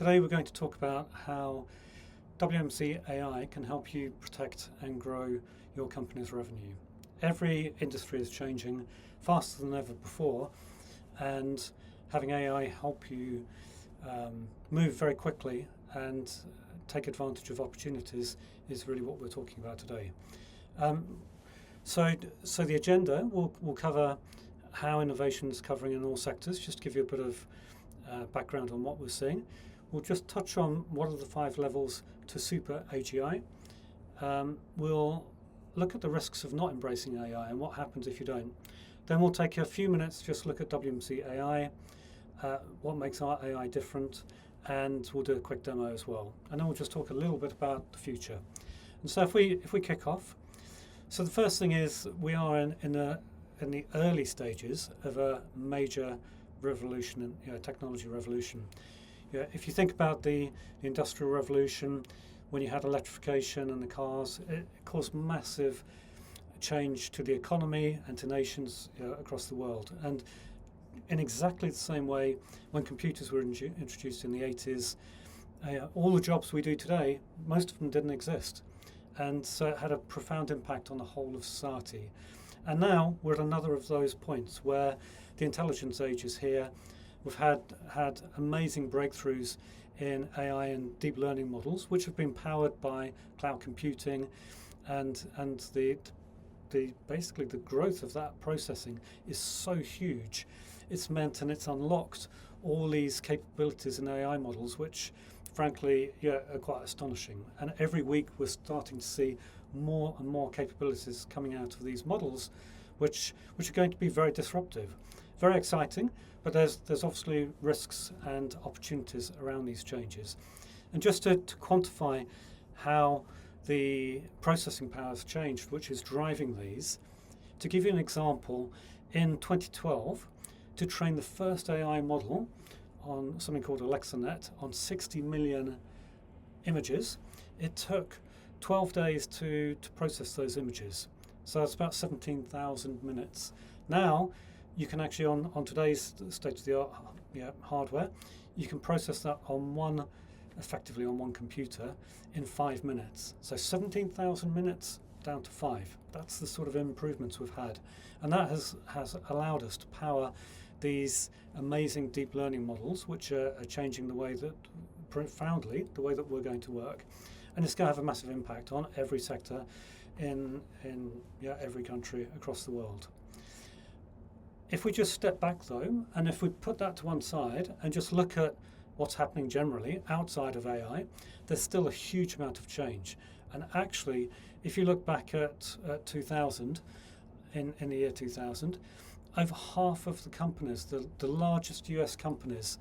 Today we're going to talk about how WMC AI can help you protect and grow your company's revenue. Every industry is changing faster than ever before, and having AI help you move very quickly and take advantage of opportunities is really what we're talking about today. So the agenda will cover how innovation is covering in all sectors, just to give you a bit of background on what we're seeing. We'll just touch on what are the 5 levels to Super AGI. We'll look at the risks of not embracing AI and what happens if you don't. Then we'll take a few minutes to just look at WMC AI, what makes our AI different, and we'll do a quick demo as well. And then we'll just talk a little bit about the future. And so if we kick off, so the first thing is we are in the early stages of a major revolution, technology revolution. If you think about the Industrial Revolution, when you had electrification and the cars, it caused massive change to the economy and to nations across the world. And in exactly the same way, when computers were introduced in the 80s, all the jobs we do today, most of them didn't exist. And so it had a profound impact on the whole of society. And now we're at another of those points where the intelligence age is here. We've had amazing breakthroughs in AI and deep learning models, which have been powered by cloud computing, and basically the growth of that processing is so huge. It's meant and it's unlocked all these capabilities in AI models, which frankly, are quite astonishing. And every week we're starting to see more and more capabilities coming out of these models, which are going to be very disruptive. Very exciting, but there's obviously risks and opportunities around these changes. And just to quantify how the processing power has changed, which is driving these, to give you an example, in 2012, to train the first AI model on something called AlexaNet on 60 million images, it took 12 days to process those images. So that's about 17,000 minutes. Now, you can actually, on today's state-of-the-art hardware, you can process that effectively on one computer in 5 minutes. So 17,000 minutes down to 5. That's the sort of improvements we've had. And that has allowed us to power these amazing deep learning models, which are changing profoundly the way that we're going to work. And it's going to have a massive impact on every sector in every country across the world. If we just step back though, and if we put that to one side and just look at what's happening generally outside of AI, there's still a huge amount of change. And actually, if you look back at 2000, in the year 2000, over half of the companies, the largest US companies,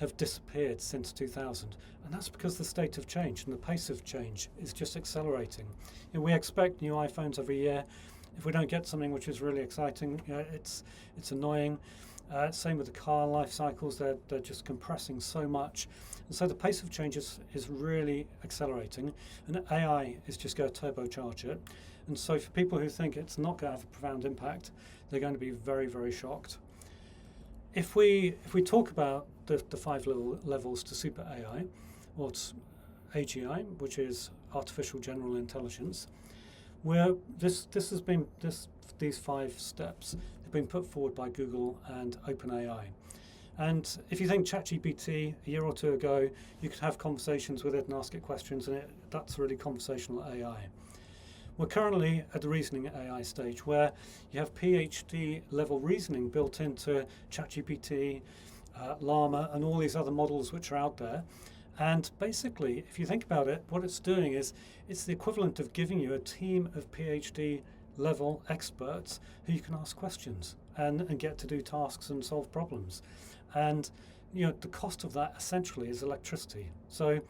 have disappeared since 2000. And that's because the state of change and the pace of change is just accelerating. We expect new iPhones every year. If we don't get something which is really exciting, it's annoying. Same with the car life cycles, they're just compressing so much. And so the pace of change is really accelerating, and AI is just going to turbocharge it. And so for people who think it's not going to have a profound impact, they're going to be very, very shocked. If we talk about the 5 levels to Super AI, or AGI, which is Artificial General Intelligence, where these 5 steps have been put forward by Google and OpenAI. And if you think ChatGPT, a year or two ago, you could have conversations with it and ask it questions, and that's really conversational AI. We're currently at the reasoning AI stage, where you have PhD level reasoning built into ChatGPT, Llama, and all these other models which are out there. And basically, if you think about it, what it's doing is it's the equivalent of giving you a team of PhD level experts who you can ask questions and get to do tasks and solve problems. And the cost of that essentially is electricity. So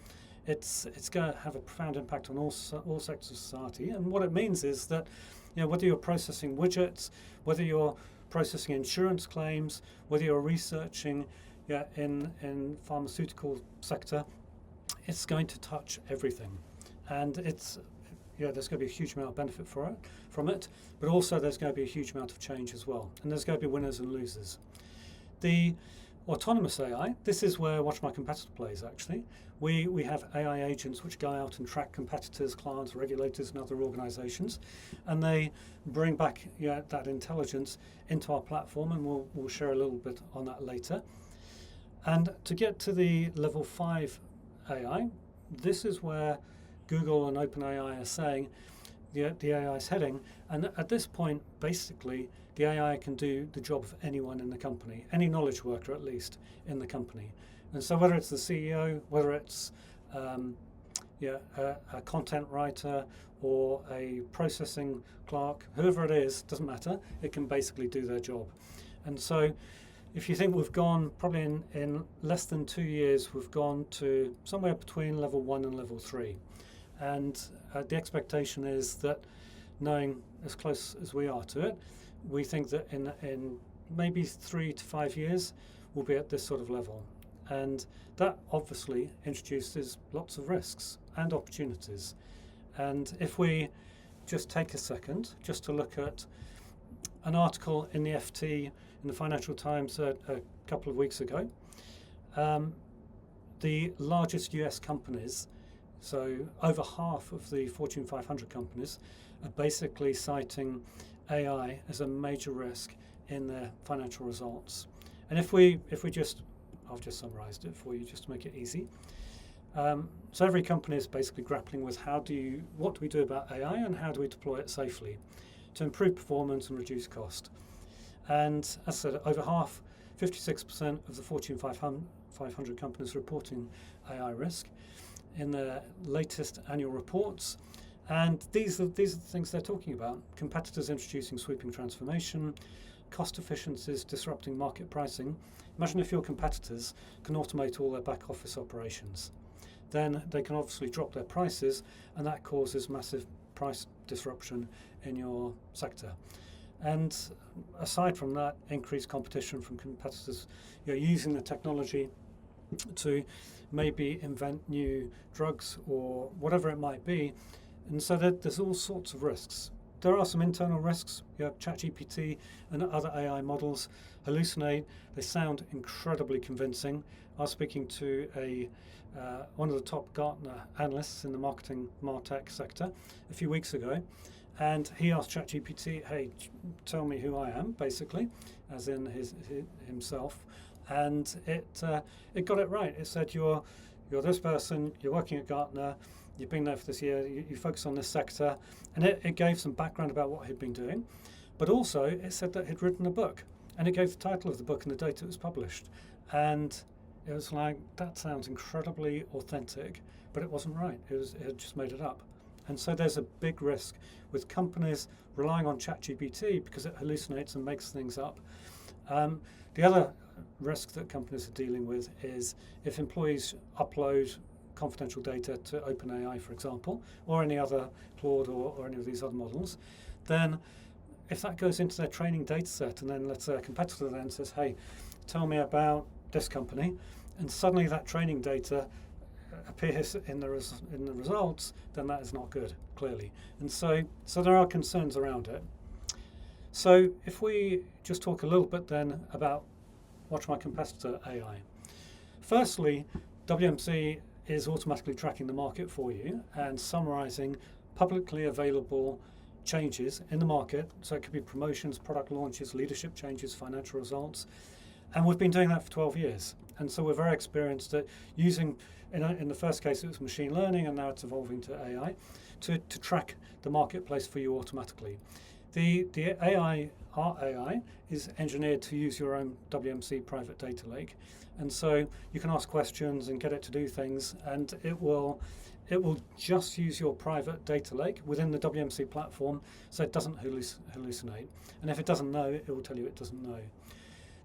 it's going to have a profound impact on all sectors of society. And what it means is that whether you're processing widgets, whether you're processing insurance claims, whether you're researching in pharmaceutical sector, it's going to touch everything. And there's going to be a huge amount of benefit from it, but also there's going to be a huge amount of change as well. And there's going to be winners and losers. Autonomous AI, this is where WatchMyCompetitor plays actually. We have AI agents which go out and track competitors, clients, regulators and other organisations, and they bring back that intelligence into our platform, and we'll share a little bit on that later. And to get to the level 5 AI, this is where Google and OpenAI are saying the AI is heading, and at this point basically the AI can do the job of anyone in the company, any knowledge worker at least in the company. And so whether it's the CEO, whether it's a content writer or a processing clerk, whoever it is, doesn't matter, it can basically do their job. And so if you think we've gone, probably in less than 2 years, we've gone to somewhere between level 1 and level 3. And the expectation is that, knowing as close as we are to it, we think that in maybe 3 to 5 years, we'll be at this sort of level. And that obviously introduces lots of risks and opportunities. And if we just take a second just to look at an article in the FT, in the Financial Times a couple of weeks ago, the largest US companies, so over half of the Fortune 500 companies, are basically citing AI as a major risk in their financial results. And if we just, I've just summarised it for you just to make it easy. So every company is basically grappling with what do we do about AI and how do we deploy it safely to improve performance and reduce cost. And as I said, over half, 56% of the Fortune 500 companies reporting AI risk in their latest annual reports. And these are the things they're talking about. Competitors introducing sweeping transformation, cost efficiencies disrupting market pricing. Imagine if your competitors can automate all their back office operations. Then they can obviously drop their prices, and that causes massive price disruption in your sector. And aside from that, increased competition from competitors using the technology to maybe invent new drugs or whatever it might be. And so there's all sorts of risks. There are some internal risks. You have ChatGPT and other AI models hallucinate. They sound incredibly convincing. I was speaking to one of the top Gartner analysts in the marketing MarTech sector a few weeks ago, and he asked ChatGPT, "Hey, tell me who I am," basically, as in himself, and it got it right. It said you're this person, you're working at Gartner, you've been there for this year, you focus on this sector, and it gave some background about what he'd been doing, but also it said that he'd written a book, and it gave the title of the book and the date it was published, and it was like, that sounds incredibly authentic, but it wasn't right. It had just made it up. And so there's a big risk with companies relying on ChatGPT because it hallucinates and makes things up. The other risk that companies are dealing with is if employees upload confidential data to OpenAI, for example, or any other Claude or any of these other models, then if that goes into their training data set, and then let's say a competitor then says, "Hey, tell me about this company," and suddenly that training data appears in the results, then that is not good, clearly. And so there are concerns around it. So if we just talk a little bit then about WatchMyCompetitor AI. Firstly, WMC is automatically tracking the market for you and summarising publicly available changes in the market. So it could be promotions, product launches, leadership changes, financial results. And we've been doing that for 12 years. And so we're very experienced at using, in the first case it was machine learning, and now it's evolving to AI, to track the marketplace for you automatically. The AI, our AI, is engineered to use your own WMC private data lake. And so you can ask questions and get it to do things, and it will just use your private data lake within the WMC platform, so it doesn't hallucinate. And if it doesn't know, it will tell you it doesn't know.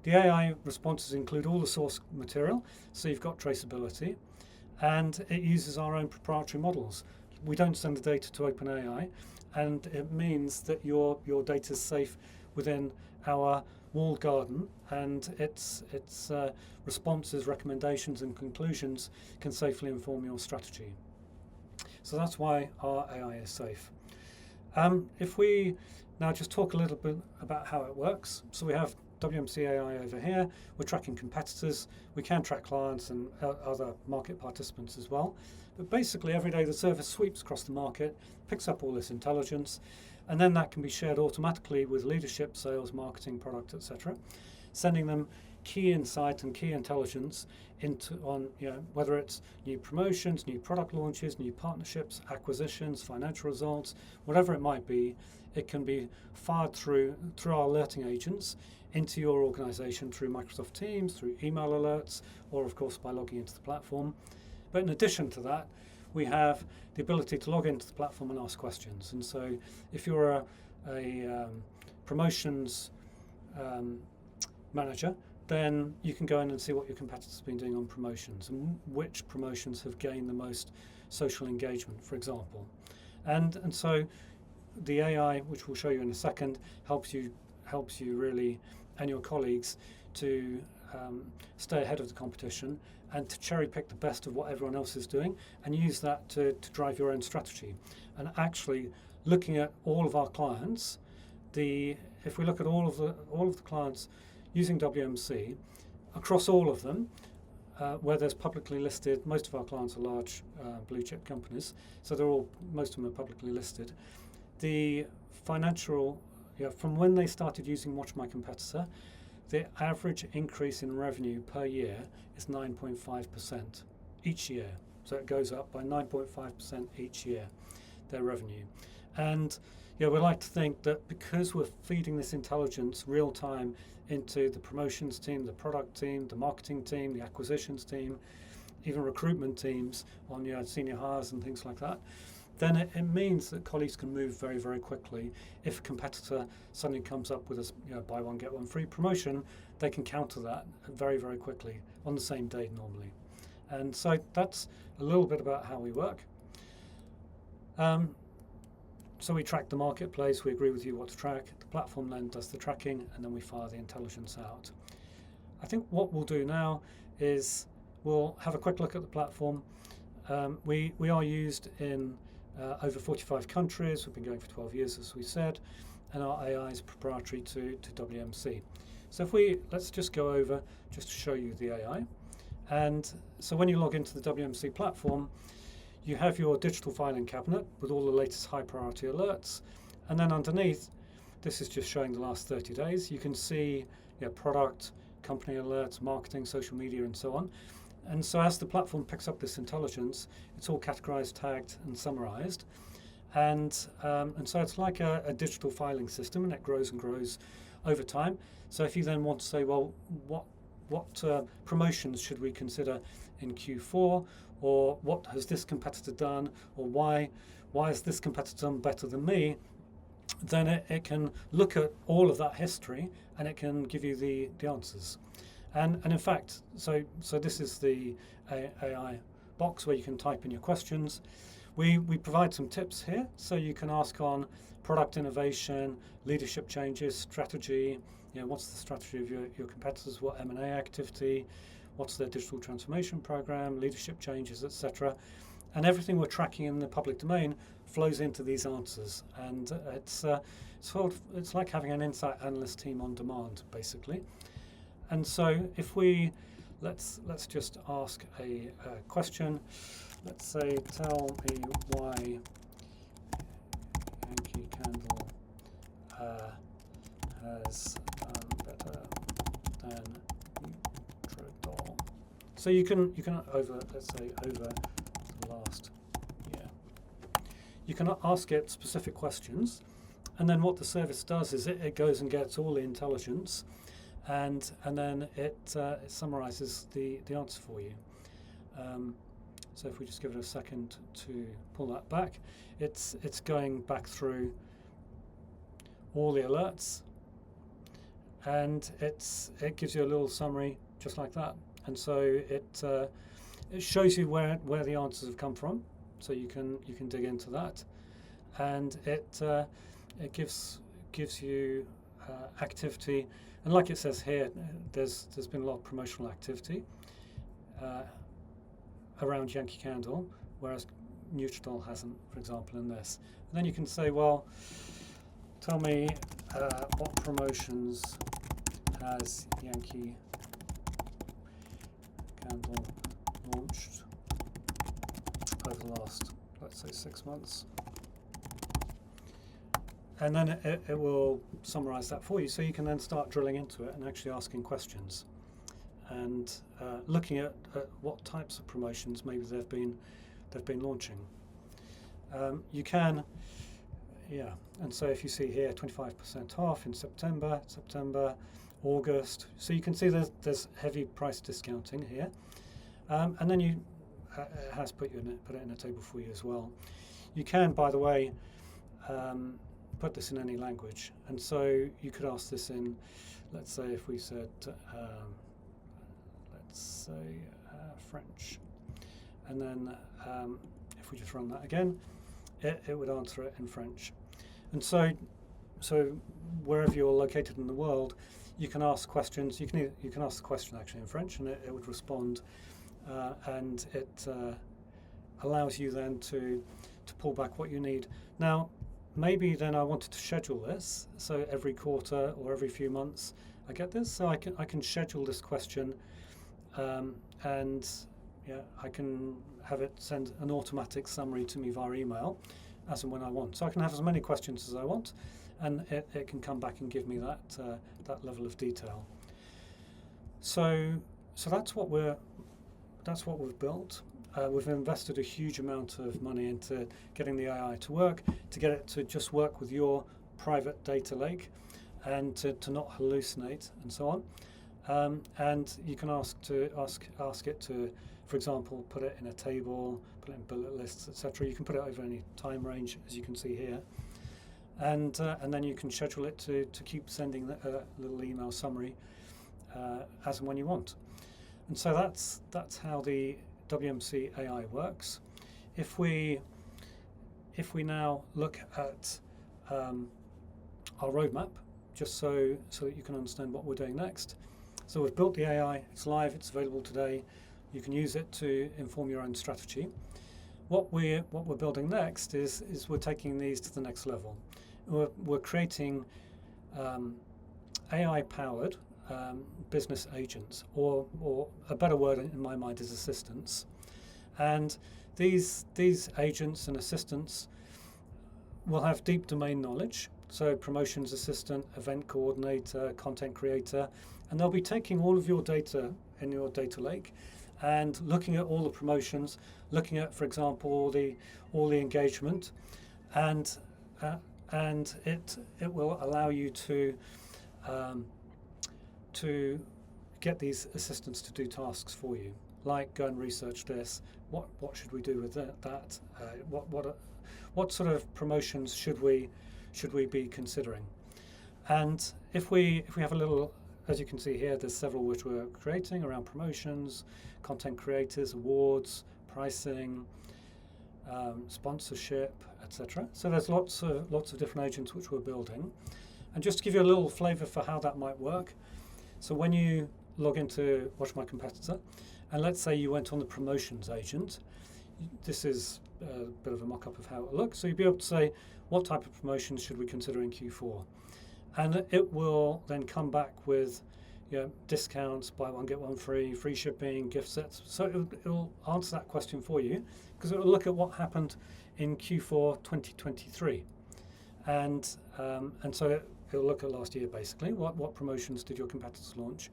The AI responses include all the source material, so you've got traceability, and it uses our own proprietary models. We don't send the data to OpenAI, and it means that your data is safe within our walled garden, and its responses, recommendations and conclusions can safely inform your strategy. So that's why our AI is safe. If we now just talk a little bit about how it works. So we have WMC Ai over here, we're tracking competitors. We can track clients and other market participants as well. But basically, every day the service sweeps across the market, picks up all this intelligence, and then that can be shared automatically with leadership, sales, marketing, product, etc., sending them key insight and key intelligence whether it's new promotions, new product launches, new partnerships, acquisitions, financial results, whatever it might be. It can be fired through our alerting agents into your organization through Microsoft Teams, through email alerts, or of course by logging into the platform. But in addition to that, we have the ability to log into the platform and ask questions. And so if you're a promotions manager, then you can go in and see what your competitors have been doing on promotions and which promotions have gained the most social engagement, for example. And so the AI, which we'll show you in a second, helps you really and your colleagues to stay ahead of the competition and to cherry pick the best of what everyone else is doing and use that to drive your own strategy. And actually looking at all of our clients, if we look at all of the clients using WMC, across all of them, where there's publicly listed, most of our clients are large blue chip companies, so most of them are publicly listed. The financial, from when they started using WatchMyCompetitor, the average increase in revenue per year is 9.5% each year. So it goes up by 9.5% each year, their revenue. And we like to think that because we're feeding this intelligence real time into the promotions team, the product team, the marketing team, the acquisitions team, even recruitment teams on senior hires and things like that, then it means that colleagues can move very, very quickly. If a competitor suddenly comes up with a buy one, get one free promotion, they can counter that very, very quickly on the same day normally. And so that's a little bit about how we work. So we track the marketplace, we agree with you what to track, the platform then does the tracking, and then we fire the intelligence out. I think what we'll do now is we'll have a quick look at the platform. We are used in over 45 countries. We've been going for 12 years, as we said, and our AI is proprietary to WMC. So let's just go over just to show you the AI. And so when you log into the WMC platform, you have your digital filing cabinet with all the latest high priority alerts. And then underneath, this is just showing the last 30 days. You can see product, company alerts, marketing, social media, and so on. And so as the platform picks up this intelligence, it's all categorized, tagged, and summarized. And so it's like a digital filing system, and it grows and grows over time. So if you then want to say, well, what promotions should we consider in Q4, or what has this competitor done, or why has this competitor done better than me, then it can look at all of that history and it can give you the answers. And in fact, so this is the AI box where you can type in your questions. We provide some tips here, so you can ask on product innovation, leadership changes, strategy. What's the strategy of your competitors? What M&A activity? What's their digital transformation program? Leadership changes, etc. And everything we're tracking in the public domain flows into these answers. And it's like having an insight analyst team on demand, basically. And so if let's just ask a question. Let's say, tell me why Yankee Candle has done better than Nutridol. So you can let's say over the last year. You can ask it specific questions, and then what the service does is it goes and gets all the intelligence, and then it summarizes the answer for you. So if we just give it a second to pull that back, it's going back through all the alerts, and it gives you a little summary just like that. And so it shows you where the answers have come from, so you can dig into that, and it gives you activity. And like it says here, there's been a lot of promotional activity around Yankee Candle, whereas Nutridol hasn't, for example, in this. And then you can say, well, tell me what promotions has Yankee Candle launched over the last, let's say, 6 months? And then it will summarize that for you, so you can then start drilling into it and actually asking questions and looking at what types of promotions maybe they've been launching. You can, yeah, and so if you see here 25% off in September, August, so you can see there's heavy price discounting here, and then it has put it in a table for you as well. You can, by the way, put this in any language, and so you could ask this in, let's say, if we said, let's say French, and then if we just run that again, it would answer it in French. And so wherever you're located in the world, you can ask questions. You can ask the question actually in French, and it would respond, and it allows you then to pull back what you need. Now, maybe then I wanted to schedule this, so every quarter or every few months I get this, so I can schedule this question, and yeah, I can have it send an automatic summary to me via email as and when I want. So I can have as many questions as I want, and it can come back and give me that level of detail. So that's what we've built. We've invested a huge amount of money into getting the AI to work, to get it to just work with your private data lake, and to not hallucinate and so on. And you can ask it to, for example, put it in a table, put it in bullet lists, etc. You can put it over any time range, as you can see here, and then you can schedule it to keep sending a little email summary as and when you want. And so that's how the WMC AI works. If we now look at our roadmap, just so that you can understand what we're doing next. So we've built the AI, it's live, it's available today. You can use it to inform your own strategy. What we're building next is we're taking these to the next level. We're creating AI-powered business agents, or a better word in my mind is assistants. And these agents and assistants will have deep domain knowledge, so promotions assistant, event coordinator, content creator, and they'll be taking all of your data in your data lake and looking at all the promotions, looking at, for example, all the engagement, and it will allow you to get these assistants to do tasks for you, like go and research this. What should we do with that? What sort of promotions should we be considering? And if we have a little, as you can see here, there's several which we're creating around promotions, content creators, awards, pricing, sponsorship, etc. So there's lots of different agents which we're building. And just to give you a little flavour for how that might work, so when you log into WatchMyCompetitor, and let's say you went on the promotions agent, this is a bit of a mock-up of how it looks. So you'll be able to say, what type of promotions should we consider in Q4? And it will then come back with discounts, buy one, get one free, free shipping, gift sets. So it will answer that question for you, because it will look at what happened in Q4 2023. And so it'll look at last year, basically. What promotions did your competitors launch?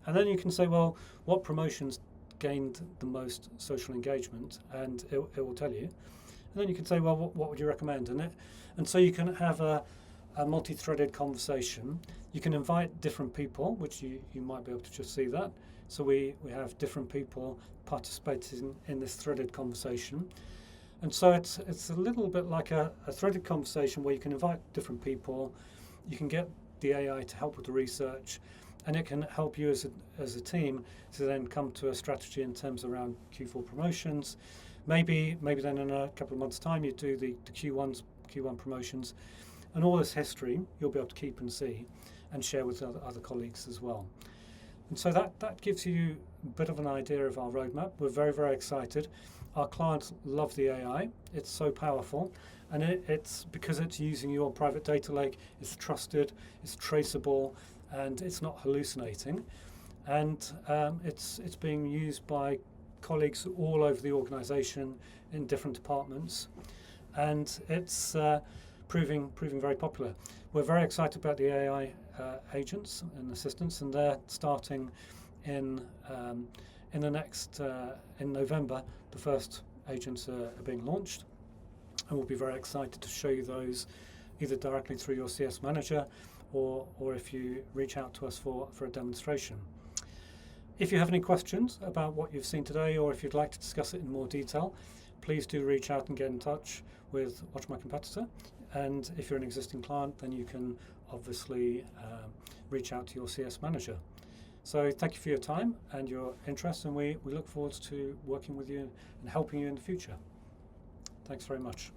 And then you can say, well, what promotions gained the most social engagement? And it will tell you. And then you can say, well, what would you recommend? And so you can have a multi-threaded conversation. You can invite different people, which you might be able to just see that. So we have different people participating in this threaded conversation. And so it's a little bit like a threaded conversation where you can invite different people. You can get the AI to help with the research, and it can help you as a team to then come to a strategy in terms around Q4 promotions. Maybe then in a couple of months' time you do the Q1 promotions, and all this history you'll be able to keep and see and share with other colleagues as well. And so that gives you a bit of an idea of our roadmap. We're very, very excited. Our clients love the AI. It's so powerful, and it's because it's using your private data lake. It's trusted, it's traceable, and it's not hallucinating, and it's being used by colleagues all over the organisation in different departments, and it's proving very popular. We're very excited about the AI agents and assistants, and they're starting in the next in November. The first agents are being launched, and we'll be very excited to show you those either directly through your CS manager or if you reach out to us for a demonstration. If you have any questions about what you've seen today, or if you'd like to discuss it in more detail, please do reach out and get in touch with WatchMyCompetitor. And if you're an existing client, then you can obviously reach out to your CS manager. So thank you for your time and your interest, and we look forward to working with you and helping you in the future. Thanks very much.